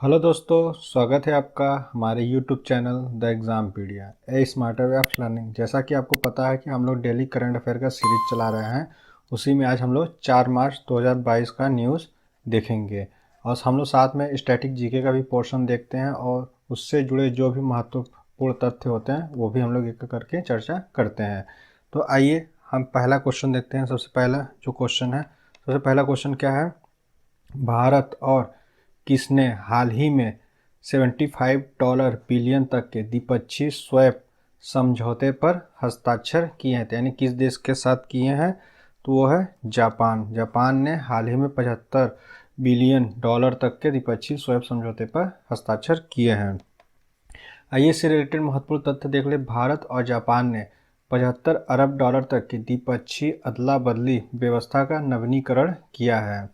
Hello दोस्तों, स्वागत है आपका हमारे YouTube channel the Exampedia a smarter way of learning. जैसा कि आपको पता है कि हम लोग डेली करंट अफेयर का सीरीज चला रहे हैं। उसी में आज हम लोग 4 मार्च 2022 का न्यूज़ देखेंगे और हम लोग साथ में स्टैटिक जीके का भी पोर्शन देखते हैं और उससे जुड़े जो भी महत्वपूर्ण तथ्य होते हैं वो भी हम लोग एक करके चर्चा करते हैं। तो आइए हम पहला क्वेश्चन देखते हैं। सबसे पहला जो क्वेश्चन है, सबसे पहला क्वेश्चन क्या है? भारत और किसने हाल ही में $75 बिलियन तक के द्विपक्षीय स्वैप समझौते पर हस्ताक्षर किए हैं? यानी किस देश के साथ किए हैं? तो वो है जापान। जापान ने हाल ही में $75 बिलियन तक के द्विपक्षीय स्वैप समझौते पर हस्ताक्षर किए हैं। आइए इससे रिलेटेड महत्वपूर्ण तथ्य देख ले। भारत और जापान ने $75 अरब तक की द्विपक्षीय अदला बदली व्यवस्था का नवीनीकरण किया है।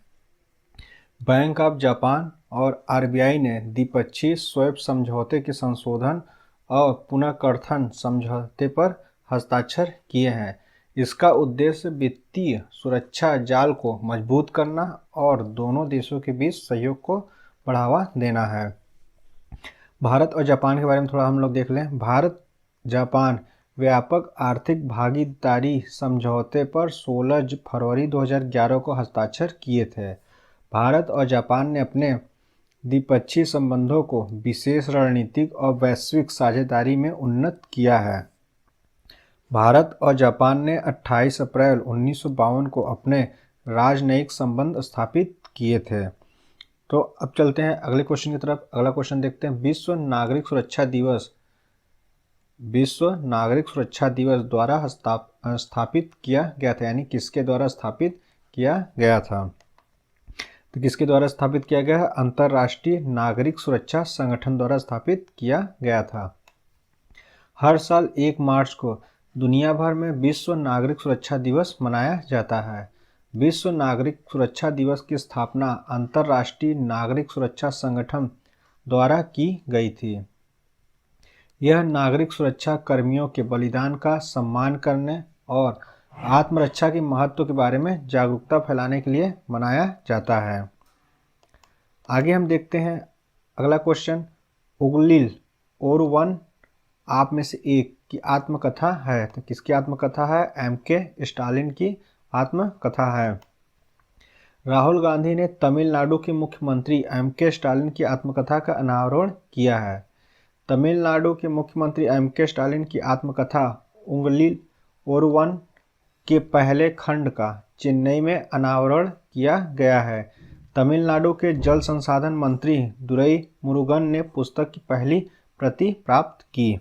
बैंक ऑफ जापान और आरबीआई ने द्विपक्षीय स्वैप समझौते के संशोधन और पुनर्गठन समझौते पर हस्ताक्षर किए हैं। इसका उद्देश्य वित्तीय सुरक्षा जाल को मजबूत करना और दोनों देशों के बीच सहयोग को बढ़ावा देना है। भारत और जापान के बारे में थोड़ा हम लोग देख लें। भारत जापान व्यापक आर्थिक भागीदारी समझौते पर 16 फरवरी 2011 को हस्ताक्षर किए थे। भारत और जापान ने अपने द्विपक्षीय संबंधों को विशेष रणनीतिक और वैश्विक साझेदारी में उन्नत किया है। भारत और जापान ने 28 अप्रैल 1952 को अपने राजनयिक संबंध स्थापित किए थे। तो अब चलते हैं अगले क्वेश्चन की तरफ। अगला क्वेश्चन देखते हैं। विश्व नागरिक सुरक्षा दिवस द्वारा स्थापित किया गया था, यानी किसके द्वारा स्थापित किया गया था? तो किसके द्वारा स्थापित किया गया है? अंतर्राष्ट्रीय नागरिक सुरक्षा संगठन द्वारा स्थापित किया गया था। हर साल 1 मार्च को दुनिया भर में विश्व नागरिक सुरक्षा दिवस मनाया जाता है। विश्व नागरिक सुरक्षा दिवस की स्थापना अंतर्राष्ट्रीय नागरिक सुरक्षा संगठन द्वारा की गई थी। यह नागरिक सुरक्षा कर्मियों के बलिदान का सम्मान करने और आत्मरक्षा के महत्व के बारे में जागरूकता फैलाने के लिए मनाया जाता है। आगे हम देखते हैं अगला क्वेश्चन। उगलिल ओरुवन आप में से एक की आत्मकथा है। तो किसकी आत्मकथा है? एम.के. स्टालिन की आत्मकथा है। राहुल गांधी ने तमिलनाडु के मुख्यमंत्री एम.के. स्टालिन की आत्मकथा का अनावरण किया है। तमिलनाडु के मुख्यमंत्री एम.के. स्टालिन की आत्मकथा उंगलिल ओरुवन के पहले खंड का चेन्नई में अनावरण किया गया है। तमिलनाडु के जल संसाधन मंत्री दुरई मुरुगन ने पुस्तक की पहली प्रति प्राप्त की।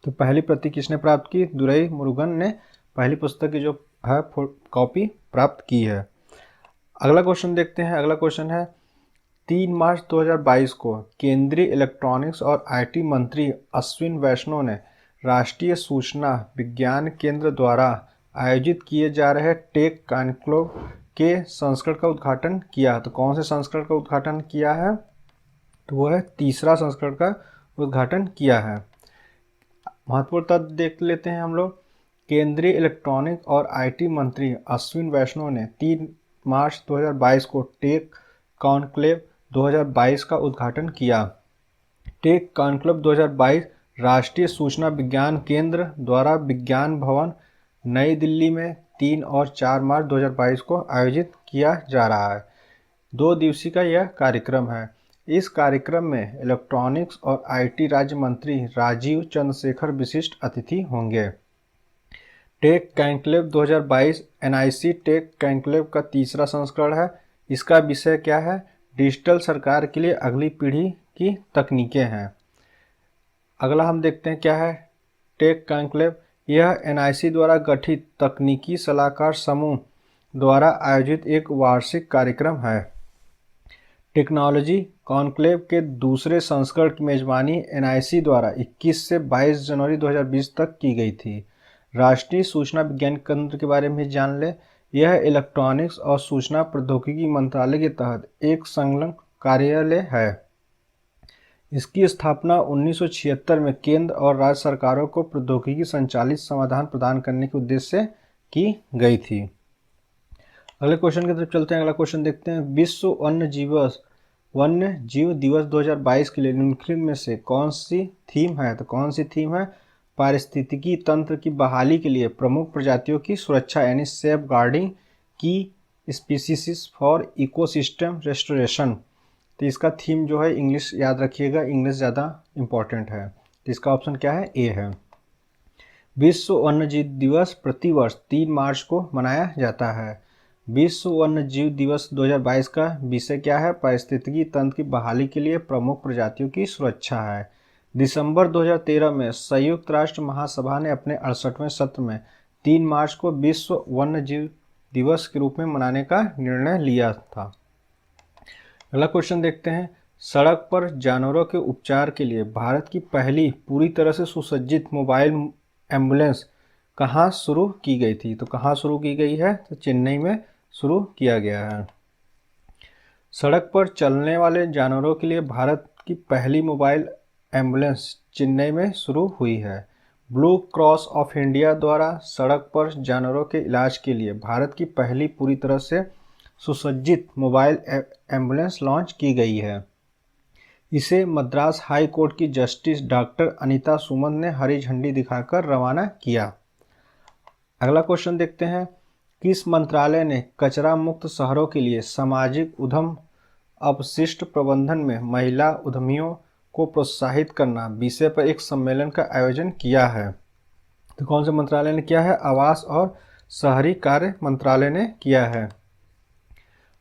तो पहली प्रति किसने प्राप्त की? दुरई मुरुगन ने पहली पुस्तक की जो है कॉपी प्राप्त की है। अगला क्वेश्चन देखते हैं। अगला क्वेश्चन है 3 मार्च 2022 को केंद्रीय इलेक्ट्रॉनिक्स और आईटी मंत्री अश्विन वैष्णव ने राष्ट्रीय सूचना विज्ञान केंद्र द्वारा आयोजित किए जा रहे टेक कॉन्क्लेव के संस्करण का उद्घाटन किया। तो कौन से संस्करण का उद्घाटन किया है? तो वो है तीसरा संस्करण का उद्घाटन किया है। महत्वपूर्ण तथ्य देख लेते हैं हम लोग। केंद्रीय इलेक्ट्रॉनिक और आईटी मंत्री अश्विन वैष्णव ने 3 मार्च 2022 को टेक कॉन्क्लेव 2022 का उद्घाटन किया। टेक कॉन्क्लेव 2022 राष्ट्रीय सूचना विज्ञान केंद्र द्वारा विज्ञान भवन नई दिल्ली में 3 और 4 मार्च 2022 को आयोजित किया जा रहा है। 2 दिवसीय का यह कार्यक्रम है। इस कार्यक्रम में इलेक्ट्रॉनिक्स और आईटी राज्य मंत्री राजीव चंद्रशेखर विशिष्ट अतिथि होंगे। Tech conclave 2022 NIC tech conclave का तीसरा संस्करण है। इसका विषय क्या है? डिजिटल सरकार के लिए अगली पीढ़ी की तकनीकें हैं। अगला हम देखते हैं क्या है टेक कॉन्क्लेव। यह एनआईसी द्वारा गठित तकनीकी सलाहकार समूह द्वारा आयोजित एक वार्षिक कार्यक्रम है। टेक्नोलॉजी कॉन्क्लेव के दूसरे संस्करण की मेजबानी एनआईसी द्वारा 21 से 22 जनवरी 2020 तक की गई थी। राष्ट्रीय सूचना विज्ञान केंद्र के बारे में जान ले। यह इलेक्ट्रॉनिक्स और सूचना प्रौद्योगिकी मंत्रालय के तहत एक संलग्न कार्यालय है। इसकी स्थापना 1976 में केंद्र और राज्य सरकारों को प्रौद्योगिकी संचालित समाधान प्रदान करने के उद्देश्य से की गई थी। अगले क्वेश्चन की तरफ चलते हैं। अगला क्वेश्चन देखते हैं। विश्व वन्य जीव वन्य जीव दिवस 2022 के लिए निम्नलिखित में से कौन सी थीम है? तो कौन सी थीम है? पारिस्थितिकी तंत्र की बहाली के लिए प्रमुख प्रजातियों की सुरक्षा यानी सेफ गार्डिंग की स्पीसीज फॉर इकोसिस्टम रेस्टोरेशन। तो इसका थीम जो है इंग्लिश याद रखिएगा, इंग्लिश ज़्यादा इम्पॉर्टेंट है। तो इसका ऑप्शन क्या है? ए है। विश्व वन्यजीव दिवस प्रतिवर्ष 3 मार्च को मनाया जाता है। विश्व वन्यजीव दिवस 2022 का विषय क्या है? पारिस्थितिकी तंत्र की बहाली के लिए प्रमुख प्रजातियों की सुरक्षा है। दिसंबर 2013 में संयुक्त राष्ट्र महासभा ने अपने 68वें सत्र में 3 मार्च को विश्व वन्यजीव दिवस के रूप में मनाने का निर्णय लिया था। अगला क्वेश्चन देखते हैं। सड़क पर जानवरों के उपचार के लिए भारत की पहली पूरी तरह से सुसज्जित मोबाइल एम्बुलेंस कहाँ शुरू की गई थी? तो कहाँ शुरू की गई है? तो चेन्नई में शुरू किया गया है। सड़क पर चलने वाले जानवरों के लिए भारत की पहली मोबाइल एम्बुलेंस चेन्नई में शुरू हुई है। ब्लू क्रॉस ऑफ इंडिया द्वारा सड़क पर जानवरों के इलाज के लिए भारत की पहली पूरी तरह से सुसज्जित मोबाइल एम्बुलेंस लॉन्च की गई है। इसे मद्रास हाई कोर्ट की जस्टिस डॉक्टर अनीता सुमन ने हरी झंडी दिखाकर रवाना किया। अगला क्वेश्चन देखते हैं। किस मंत्रालय ने कचरा मुक्त शहरों के लिए सामाजिक उद्यम अपशिष्ट प्रबंधन में महिला उद्यमियों को प्रोत्साहित करना विषय पर एक सम्मेलन का आयोजन किया है? तो कौन से मंत्रालय ने किया है? आवास और शहरी कार्य मंत्रालय ने किया है।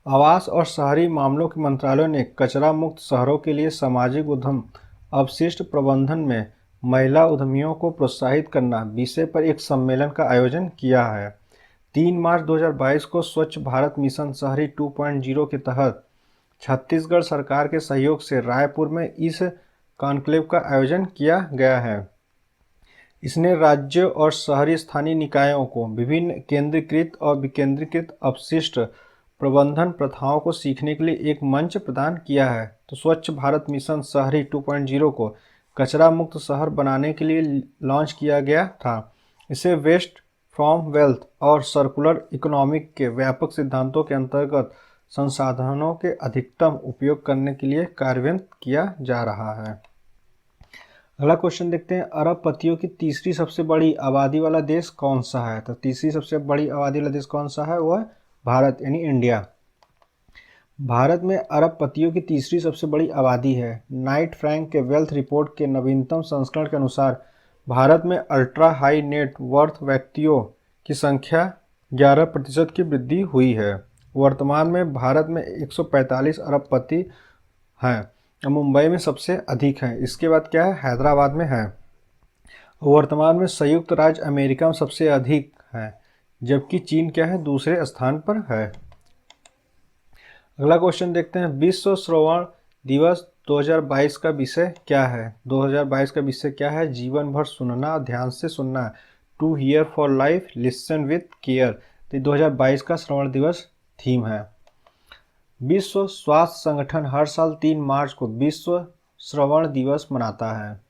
आवास और शहरी मामलों के मंत्रालय ने कचरा मुक्त शहरों के लिए सामाजिक उद्यम अपशिष्ट प्रबंधन में महिला उद्यमियों को प्रोत्साहित करना विषय पर एक सम्मेलन का आयोजन किया है। 3 मार्च 2022 को स्वच्छ भारत मिशन शहरी 2.0 के तहत छत्तीसगढ़ सरकार के सहयोग से रायपुर में इस कॉन्क्लेव का आयोजन किया गया है। इसने राज्यों और शहरी स्थानीय निकायों को विभिन्न केंद्रीकृत और विकेंद्रीकृत अपशिष्ट प्रबंधन प्रथाओं को सीखने के लिए एक मंच प्रदान किया है। तो स्वच्छ भारत मिशन शहरी 2.0 को कचरा मुक्त शहर बनाने के लिए लॉन्च किया गया था। इसे वेस्ट फ्रॉम वेल्थ और सर्कुलर इकोनॉमिक के व्यापक सिद्धांतों के अंतर्गत संसाधनों के अधिकतम उपयोग करने के लिए कार्यान्वित किया जा रहा है। अगला क्वेश्चन देखते हैं। अरबपतियों की तीसरी सबसे बड़ी आबादी वाला देश कौन सा है? तो तीसरी सबसे बड़ी आबादी वाला देश कौन सा है? वह भारत यानी इंडिया। भारत में अरबपतियों की तीसरी सबसे बड़ी आबादी है। नाइट फ्रैंक के वेल्थ रिपोर्ट के नवीनतम संस्करण के अनुसार भारत में अल्ट्रा हाई नेट वर्थ व्यक्तियों की संख्या 11% की वृद्धि हुई है। वर्तमान में भारत में 145 अरबपति हैं। मुंबई में सबसे अधिक हैं। इसके बाद क्या है? हैदराबाद में है। वर्तमान में संयुक्त राज्य अमेरिका में सबसे अधिक हैं, जबकि चीन क्या है? दूसरे स्थान पर है। अगला क्वेश्चन देखते हैं। विश्व श्रवण दिवस 2022 का विषय क्या है? 2022 का विषय क्या है? जीवन भर सुनना, ध्यान से सुनना। To hear for life, listen with care. तो 2022 का श्रवण दिवस थीम है। विश्व स्वास्थ्य संगठन हर साल 3 मार्च को विश्व श्रवण दिवस मनाता है।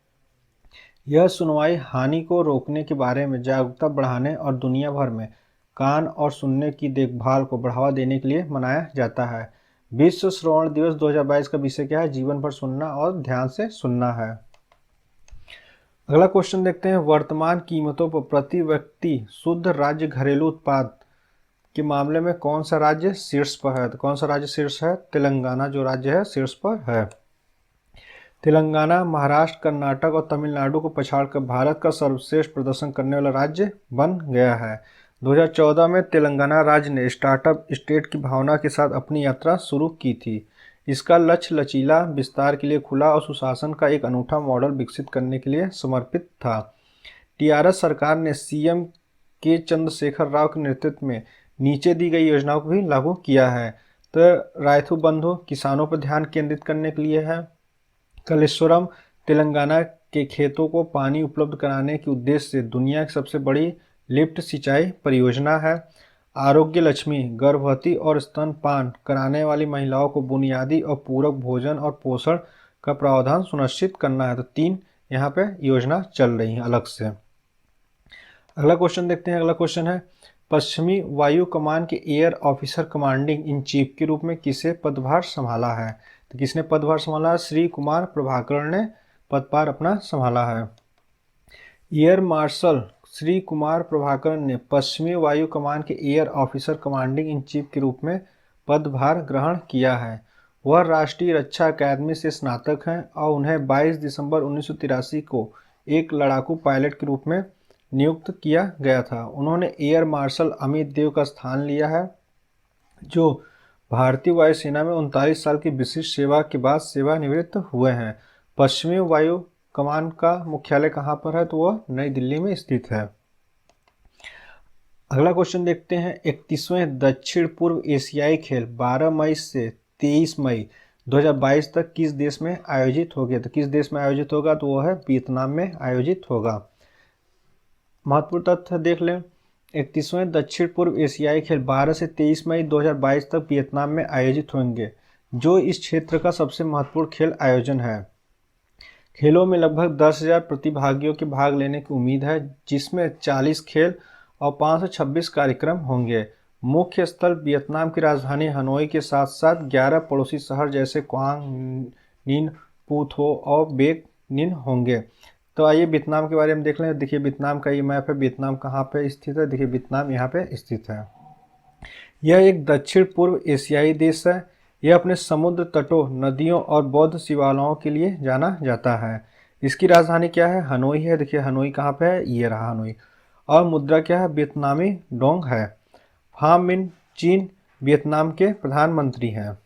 यह सुनवाई हानि को रोकने के बारे में जागरूकता बढ़ाने और दुनिया भर में कान और सुनने की देखभाल को बढ़ावा देने के लिए मनाया जाता है। विश्व श्रवण दिवस 2022 का विषय क्या है? जीवन भर सुनना और ध्यान से सुनना है। अगला क्वेश्चन देखते हैं। वर्तमान कीमतों पर प्रति व्यक्ति शुद्ध राज्य घरेलू उत्पाद के मामले में कौन सा राज्य शीर्ष पर है? तो कौन सा राज्य शीर्ष है? तेलंगाना जो राज्य है शीर्ष पर है। तेलंगाना, महाराष्ट्र, कर्नाटक और तमिलनाडु को पछाड़कर भारत का सर्वश्रेष्ठ प्रदर्शन करने वाला राज्य बन गया है। 2014 में तेलंगाना राज्य ने स्टार्टअप स्टेट की भावना के साथ अपनी यात्रा शुरू की थी। इसका लक्ष्य लचीला विस्तार के लिए खुला और सुशासन का एक अनूठा मॉडल विकसित करने के लिए समर्पित था। टीआरएस सरकार ने सीएम के चंद्रशेखर राव के नेतृत्व में नीचे दी गई योजनाओं को भी लागू किया है। तो रायथू बंधु किसानों पर ध्यान केंद्रित करने के लिए है। कलेश्वरम तेलंगाना के खेतों को पानी उपलब्ध कराने के उद्देश्य से दुनिया की सबसे बड़ी लिफ्ट सिंचाई परियोजना है। आरोग्य लक्ष्मी गर्भवती और स्तनपान कराने वाली महिलाओं को बुनियादी और पूरक भोजन और पोषण का प्रावधान सुनिश्चित करना है। तो 3 यहाँ पे योजना चल रही है अलग से। अगला क्वेश्चन देखते हैं। अगला क्वेश्चन है। पश्चिमी वायु कमान के air officer commanding in chief के रूप में किसे पदभार संभाला है? तो किसने पदभार संभाला? श्री कुमार प्रभाकरण ने पदभार अपना संभाला है। एयर मार्शल श्री कुमार प्रभाकरण ने पश्चिमी वायु कमान के air officer commanding in chief के रूप में पदभार ग्रहण किया है। वह राष्ट्रीय रक्षा अकादमी से स्नातक हैं और उन्हें 22 दिसंबर 1983 को एक लड़ाकू पायलट के रूप में नियुक्त किया गया था। उन्होंने एयर मार्शल अमित देव का स्थान लिया है, जो भारतीय वायुसेना में 39 साल की विशिष्ट सेवा के बाद सेवानिवृत्त हुए हैं। पश्चिमी वायु कमान का मुख्यालय कहाँ पर है? तो वह नई दिल्ली में स्थित है। अगला क्वेश्चन देखते हैं। 31वें दक्षिण पूर्व एशियाई खेल 12 मई से 23 मई 2022 तक किस देश में आयोजित होंगे? तो किस देश में आयोजित होगा? तो वह है वियतनाम में आयोजित होगा। महत्वपूर्ण तथ्य देख लें। 31वें दक्षिण पूर्व एशियाई खेल 12 से 23 मई 2022 तक वियतनाम में आयोजित होंगे, जो इस क्षेत्र का सबसे महत्वपूर्ण खेल आयोजन है। खेलों में लगभग 10,000 प्रतिभागियों के भाग लेने की उम्मीद है, जिसमें 40 खेल और 526 कार्यक्रम होंगे। मुख्य स्थल वियतनाम की राजधानी हनोई के साथ साथ 11 पड़ोसी शहर जैसे क्वांग, निन, पू थो और बेक निन होंगे। तो आइए वियतनाम के बारे में देख लें। देखिए वियतनाम का ये मैप है। वियतनाम कहाँ पे स्थित है? देखिए वियतनाम यहाँ पे स्थित है। यह एक दक्षिण पूर्व एशियाई देश है। यह अपने समुद्र तटों, नदियों और बौद्ध शिवालयों के लिए जाना जाता है। इसकी राजधानी क्या है? हनोई है। देखिए हनोई कहाँ पे है? ये रहा हनोई। और मुद्रा क्या है? वियतनामी डोंग है। फाम मिन चीन वियतनाम के प्रधानमंत्री हैं।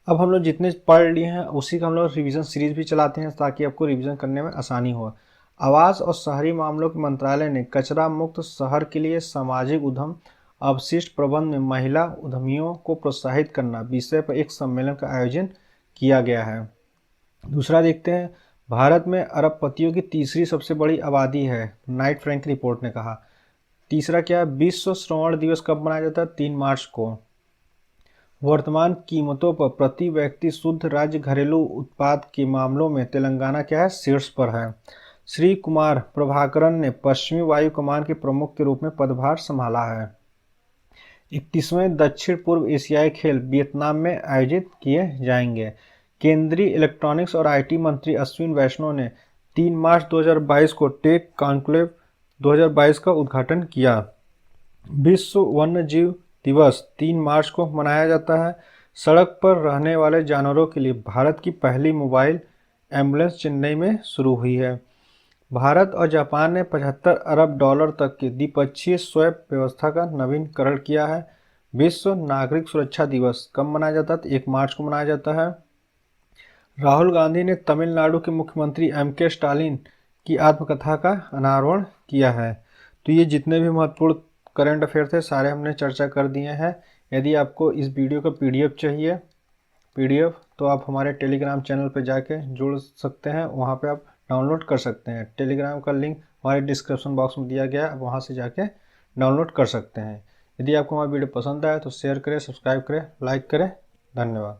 अब हम लोग जितने पढ़ लिए हैं उसी का हम लोग रिवीजन सीरीज भी चलाते हैं, ताकि आपको रिवीजन करने में आसानी हो। आवास और शहरी मामलों के मंत्रालय ने कचरा मुक्त शहर के लिए सामाजिक उद्यम अवशिष्ट प्रबंधन में महिला उद्यमियों को प्रोत्साहित करना विषय पर एक सम्मेलन का आयोजन किया गया है। दूसरा देखते हैं। भारत में अरबपतियों की तीसरी सबसे बड़ी आबादी है, नाइट फ्रैंक रिपोर्ट ने कहा। तीसरा क्या? विश्व श्रवण दिवस कब मनाया जाता है? 3 मार्च को। वर्तमान कीमतों पर प्रति व्यक्ति शुद्ध राज्य घरेलू उत्पाद के मामलों में तेलंगाना क्या है? शीर्ष पर है। श्री कुमार प्रभाकरण ने पश्चिमी वायु कमान के प्रमुख के रूप में पदभार संभाला है। 31वें दक्षिण पूर्व एशियाई खेल वियतनाम में आयोजित किए जाएंगे। केंद्रीय इलेक्ट्रॉनिक्स और आईटी मंत्री अश्विन वैष्णव ने 3 मार्च 2022 को टेक कॉन्क्लेव 2022 का उद्घाटन किया। विश्व वन्य जीव दिवस 3 मार्च को मनाया जाता है। सड़क पर रहने वाले जानवरों के लिए भारत की पहली मोबाइल एम्बुलेंस चेन्नई में शुरू हुई है। भारत और जापान ने 75 अरब डॉलर तक की द्विपक्षीय स्वैप व्यवस्था का नवीनीकरण किया है। विश्व नागरिक सुरक्षा दिवस कब मनाया जाता है? 1 मार्च को मनाया जाता है। राहुल गांधी ने तमिलनाडु के मुख्यमंत्री एम.के. स्टालिन की आत्मकथा का अनावरण किया है। तो ये जितने भी महत्वपूर्ण करंट अफेयर थे सारे हमने चर्चा कर दिए हैं। यदि आपको इस वीडियो का पीडीएफ चाहिए, तो आप हमारे टेलीग्राम चैनल पर जाके जुड़ सकते हैं, वहाँ पे आप डाउनलोड कर सकते हैं। टेलीग्राम का लिंक हमारे डिस्क्रिप्शन बॉक्स में दिया गया है, आप वहाँ से जाके डाउनलोड कर सकते हैं। यदि आपको हमारा वीडियो पसंद आए तो शेयर करें, सब्सक्राइब करें, लाइक करें। धन्यवाद।